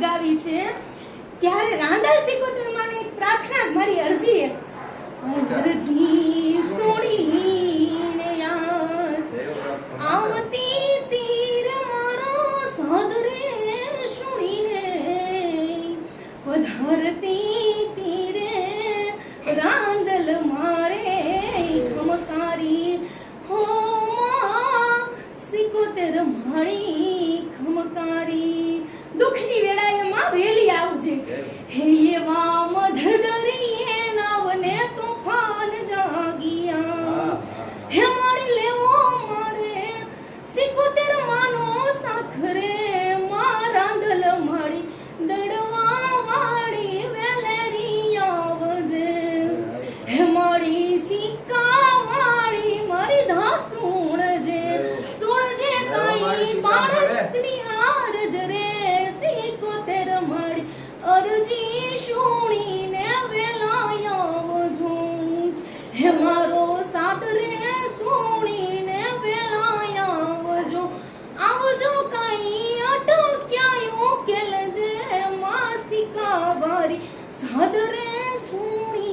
ગાવી છે ત્યારે રાંદલ સિકોતર માને એક પ્રાર્થના મારી અરજી અરજી સુણીને યાદ આવતી તીર મારો સાદરે સુણીને વધારતી તીરે રાંદલ મારે ખમકારી હો માં સિકોતર મારી ખમકારી દુઃખની વેળાએ માં વેલી આવજે હે એવા મધદરીએ નાવને તોફાન જાગિયા હે મારી લેવો મારે સિકોતર માનો સાથ રે માં રાંદલ મારી દડવા વાળી વેલેરી આવજે હે મારી સિક્કા વાળી મારી ધાસુણ જે સુણજે કાઈ બાળકની આરજ રે સિકોતર મારી અરજી સુણીને વેલા આવજો હે મારો સાથ રે સુણીને વેલા આવજો આવજો કાઈ અટક્યા ઉકેલ જે માસિકા બારી સાદ રે સુણી